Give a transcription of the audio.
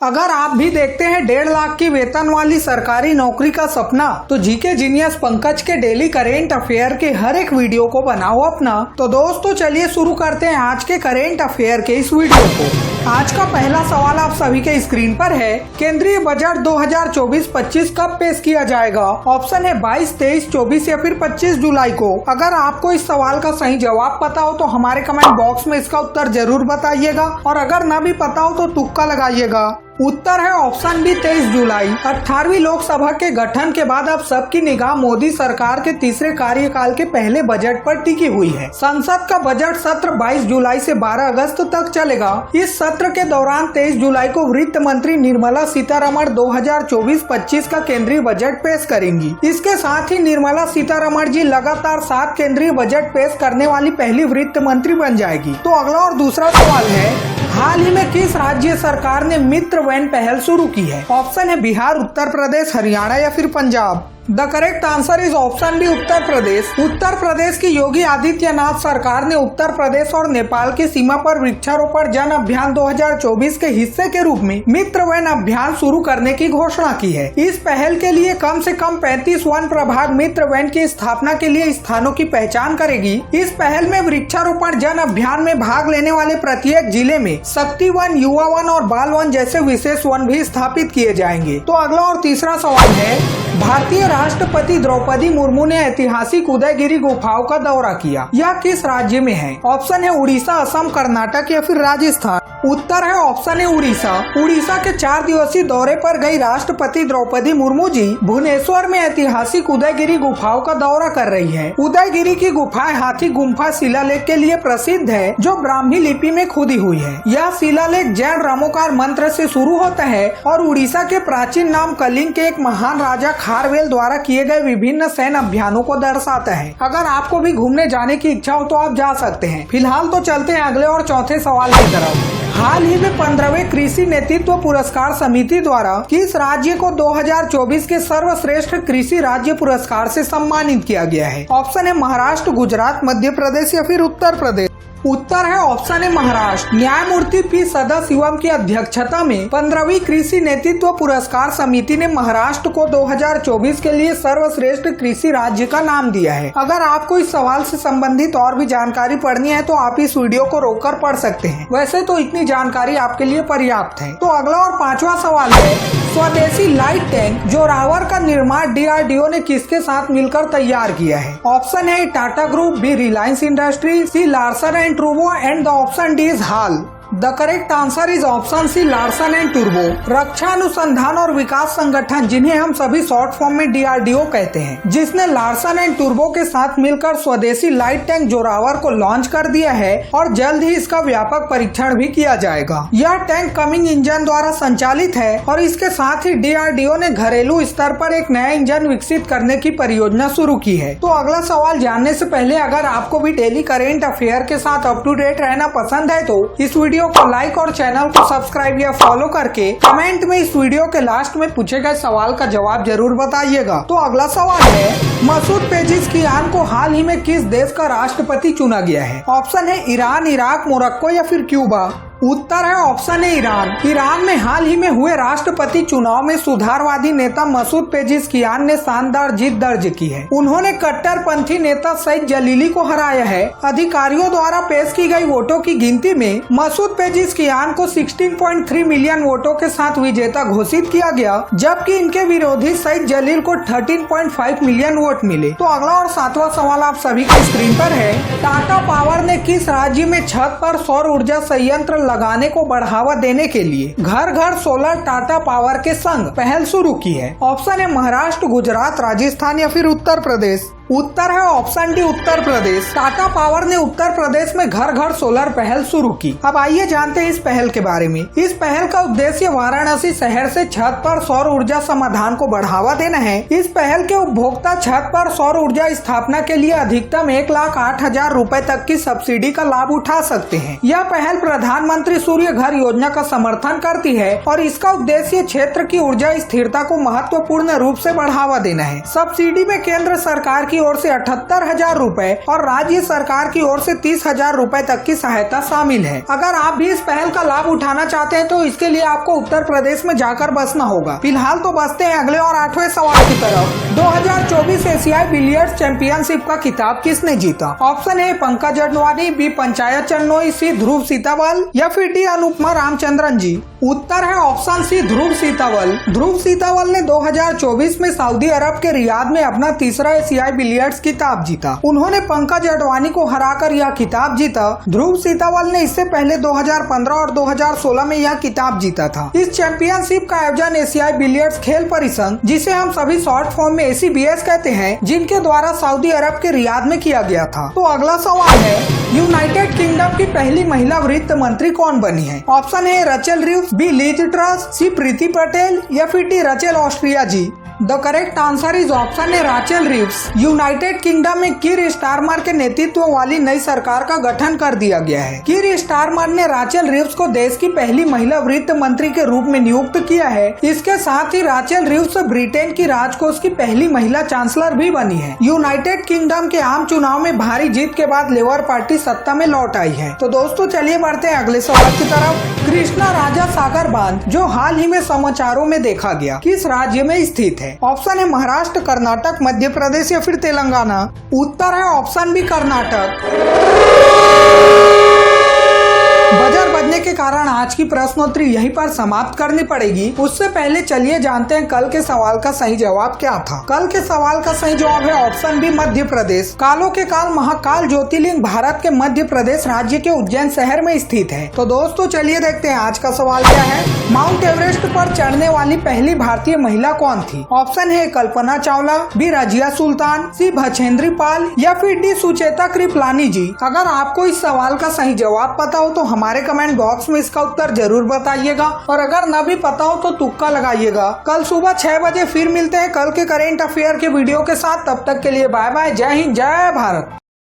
अगर आप भी देखते हैं 1.5 लाख की वेतन वाली सरकारी नौकरी का सपना, तो जीके जीनियस पंकज के डेली करेंट अफेयर के हर एक वीडियो को बनाओ अपना। तो दोस्तों चलिए शुरू करते हैं आज के करेंट अफेयर के इस वीडियो को। आज का पहला सवाल आप सभी के स्क्रीन पर है, केंद्रीय बजट 2024-25 कब पेश किया जाएगा? ऑप्शन है 22, 23, 24 या फिर 25 जुलाई को। अगर आपको इस सवाल का सही जवाब पता हो तो हमारे कमेंट बॉक्स में इसका उत्तर जरूर बताइएगा, और अगर न भी पता हो तो तुक्का लगाइएगा। उत्तर है ऑप्शन बी 23 जुलाई। 18वीं लोकसभा के गठन के बाद अब सबकी निगाह मोदी सरकार के तीसरे कार्यकाल के पहले बजट पर टिकी हुई है। संसद का बजट सत्र 22 जुलाई से 12 अगस्त तक चलेगा। इस सत्र के दौरान 23 जुलाई को वित्त मंत्री निर्मला सीतारमण 2024-25 का केंद्रीय बजट पेश करेंगी। इसके साथ ही निर्मला सीतारमण जी लगातार 7 केंद्रीय बजट पेश करने वाली पहली वित्त मंत्री बन जाएगी। तो अगला और दूसरा सवाल है, हाल ही में किस राज्य सरकार ने मित्र वैन पहल शुरू की है? ऑप्शन है बिहार, उत्तर प्रदेश, हरियाणा या फिर Punjab. The correct answer is option B Uttar Pradesh. Uttar Pradesh की योगी आदित्यनाथ सरकार ने उत्तर प्रदेश और नेपाल की सीमा पर वृक्षारोपण जन अभियान 2024 के हिस्से के रूप में मित्र वन अभियान शुरू करने की घोषणा की है। इस पहल के लिए कम से कम 35 वन प्रभाग मित्र वन की स्थापना के लिए स्थानों की पहचान करेगी। इस पहल में वृक्षारोपण जन अभियान में भाग लेने वाले प्रत्येक जिले में शक्ति वन, युवा वन और बाल वन जैसे विशेष वन भी स्थापित किए जाएंगे। तो अगला और तीसरा सवाल है, भारतीय राष्ट्रपति द्रौपदी मुर्मू ने ऐतिहासिक उदयगिरी गुफाओं का दौरा किया। यह किस राज्य में है? ऑप्शन है उड़ीसा, असम, कर्नाटक या फिर राजस्थान। उत्तर है ऑप्शन है उड़ीसा। उड़ीसा के 4 दिवसीय दौरे पर गई राष्ट्रपति द्रौपदी मुर्मू जी भुवनेश्वर में ऐतिहासिक उदयगिरी गुफाओं का दौरा कर रही है। उदयगिरी की गुफाएं हाथी गुम्फा शिलालेख के लिए प्रसिद्ध है, जो ब्राह्मी लिपि में खुदी हुई है। यह शिलालेख जैन रामोकार मंत्र से शुरू होता है और उड़ीसा के प्राचीन नाम कलिंग के एक महान राजा खारवेल द्वारा किए गए विभिन्न सैन्य अभियानों को दर्शाता है। अगर आपको भी घूमने जाने की इच्छा हो तो आप जा सकते हैं। फिलहाल तो चलते हैं अगले और चौथे सवाल की तरफ। हाल ही में 15वें कृषि नेतृत्व पुरस्कार समिति द्वारा किस राज्य को 2024 के सर्वश्रेष्ठ कृषि राज्य पुरस्कार से सम्मानित किया गया है? ऑप्शन है महाराष्ट्र, गुजरात, मध्य प्रदेश या फिर उत्तर प्रदेश। उत्तर है ऑप्शन है महाराष्ट्र। न्यायमूर्ति पी सदाशिवम की अध्यक्षता में 15वीं कृषि नेतृत्व पुरस्कार समिति ने महाराष्ट्र को 2024 के लिए सर्वश्रेष्ठ कृषि राज्य का नाम दिया है। अगर आपको इस सवाल से संबंधित और भी जानकारी पढ़नी है तो आप इस वीडियो को रोककर पढ़ सकते हैं। वैसे तो इतनी जानकारी आपके लिए पर्याप्त है। तो अगला और 5वां सवाल है, स्वदेशी लाइट टैंक जोरावर का निर्माण DRDO ने किसके साथ मिलकर तैयार किया है? ऑप्शन है Tata group, B Reliance industry, C Larsen and Toubro and the option D is HAL. The correct answer is option C Larsen and Toubro. रक्षा अनुसंधान और विकास संगठन, जिन्हें हम सभी शॉर्ट फॉर्म में DRDO कहते हैं, जिसने लार्सन एंड टुब्रो के साथ मिलकर स्वदेशी लाइट टैंक जोरावर को लॉन्च कर दिया है और जल्द ही इसका व्यापक परीक्षण भी किया जाएगा। यह टैंक कमिंग इंजन द्वारा संचालित है और इसके साथ ही DRDO ने घरेलू स्तर पर एक नया इंजन विकसित करने की परियोजना शुरू की है। तो अगला सवाल जानने से पहले अगर आपको भी डेली करेंट अफेयर के साथ अप टू डेट रहना पसंद है तो इस वीडियो को लाइक और चैनल को सब्सक्राइब या फॉलो करके कमेंट में इस वीडियो के लास्ट में पूछे गए सवाल का जवाब जरूर बताइएगा। तो अगला सवाल है, मसूद पेजिशकियान को हाल ही में किस देश का राष्ट्रपति चुना गया है? ऑप्शन है ईरान, इराक, मोरक्को या फिर क्यूबा। उत्तर है ऑप्शन है ईरान। ईरान में हाल ही में हुए राष्ट्रपति चुनाव में सुधारवादी नेता मसूद पेजिशकियान ने शानदार जीत दर्ज की है। उन्होंने कट्टरपंथी नेता सईद जलीली को हराया है। अधिकारियों द्वारा पेश की गई वोटों की गिनती में मसूद पेजिशकियान को 16.3 मिलियन वोटों के साथ विजेता घोषित किया गया, जबकि इनके विरोधी सईद जलील को 13.5 मिलियन वोट मिले। तो अगला और 7वां सवाल आप सभी की स्क्रीन पर है, टाटा पावर ने किस राज्य में छत पर सौर ऊर्जा संयंत्र लगाने को बढ़ावा देने के लिए घर घर सोलर टाटा पावर के संग पहल शुरू की है? ऑप्शन है महाराष्ट्र, गुजरात, राजस्थान या फिर उत्तर प्रदेश। उत्तर है option D Uttar Pradesh. Tata power ने उत्तर प्रदेश में घर घर सोलर पहल शुरू की। अब आइए जानते हैं इस पहल के बारे में। इस पहल का उद्देश्य वाराणसी शहर से छत पर सौर ऊर्जा समाधान को बढ़ावा देना है। इस पहल के उपभोक्ता छत पर सौर ऊर्जा स्थापना के लिए अधिकतम 1,08,000 रूपए तक की सब्सिडी का लाभ उठा सकते हैं। यह पहल प्रधानमंत्री सूर्य घर योजना का समर्थन करती है और इसका उद्देश्य क्षेत्र की ऊर्जा स्थिरता को महत्वपूर्ण रूप से बढ़ावा देना है। सब्सिडी में केंद्र सरकार की ओर से 78,000 रूपए और राज्य सरकार की ओर से 30,000 रूपए तक की सहायता शामिल है। अगर आप भी इस पहल का लाभ उठाना चाहते हैं तो इसके लिए आपको उत्तर प्रदेश में जाकर बसना होगा। फिलहाल तो बसते हैं अगले और 8वें सवाल की तरफ। 2024 एशियाई बिलियर्ड्स चैंपियनशिप का खिताब किसने जीता? Option A Pankaj Advani, B पंचायत चन्नोई, सी ध्रुव सीतावल या फिर डी अनुपमा रामचंद्रन जी। उत्तर है ऑप्शन सी ध्रुव सीतावल। ध्रुव सीतावल ने 2024 में सऊदी अरब के रियाद में अपना तीसरा एशियाई बिलियर्ड्स खिताब जीता। उन्होंने पंकज अडवाणी को हराकर यह खिताब जीता। ध्रुव सीतावल ने इससे पहले 2015 और 2016 में यह खिताब जीता था। इस चैंपियनशिप का आयोजन एशियाई बिलियर्ड्स खेल परिसंघ, जिसे हम सभी शॉर्ट फॉर्म में ACBS कहते हैं, जिनके द्वारा सऊदी अरब के रियाद में किया गया था। तो अगला सवाल है, यूनाइटेड किंगडम की पहली महिला वित्त मंत्री कौन बनी है? Option A Rachel Reeves, B Liz Truss, C Priti Patel या फिर D Rachel Austria ji. The correct answer is option A Rachel Reeves. United Kingdom में कीर स्टारमर के नेतृत्व वाली नई सरकार का गठन कर दिया गया है। कीर स्टारमर ने राचेल रिव्स को देश की पहली महिला वित्त मंत्री के रूप में नियुक्त किया है। इसके साथ ही राचेल रिव्स ब्रिटेन की राजकोष की पहली महिला चांसलर भी बनी है। यूनाइटेड किंगडम के आम चुनाव में भारी जीत के बाद लेबर पार्टी सत्ता में लौट आई है। तो दोस्तों चलिए बढ़ते हैं अगले सवाल की तरफ। कृष्णा राजा सागर बांध जो हाल ही में समाचारों में देखा गया, किस राज्य में स्थित है? ऑप्शन है महाराष्ट्र, कर्नाटक, मध्य प्रदेश या फिर तेलंगाना। उत्तर है ऑप्शन बी कर्नाटक। बजर बजने के कारण आज की प्रश्नोत्तरी यहीं पर समाप्त करनी पड़ेगी। उससे पहले चलिए जानते हैं कल के सवाल का सही जवाब क्या था। कल के सवाल का सही जवाब है ऑप्शन बी मध्य प्रदेश। कालों के काल महाकाल ज्योतिर्लिंग भारत के मध्य प्रदेश राज्य के उज्जैन शहर में स्थित है। तो दोस्तों चलिए देखते हैं आज का सवाल क्या है। माउंट एवरेस्ट पर चढ़ने वाली पहली भारतीय महिला कौन थी? ऑप्शन है कल्पना चावला, बी रजिया सुल्तान, सी भछेंद्री पाल या फिर डी सुचेता कृपलानी जी। अगर आपको इस सवाल का सही जवाब पता हो तो हमारे कमेंट बॉक्स में इसका उत्तर जरूर बताइएगा, और अगर न भी पता हो तो तुक्का लगाइएगा। कल सुबह 6 बजे फिर मिलते हैं कल के करेंट अफेयर के वीडियो के साथ। तब तक के लिए बाय बाय, जय हिंद, जय भारत।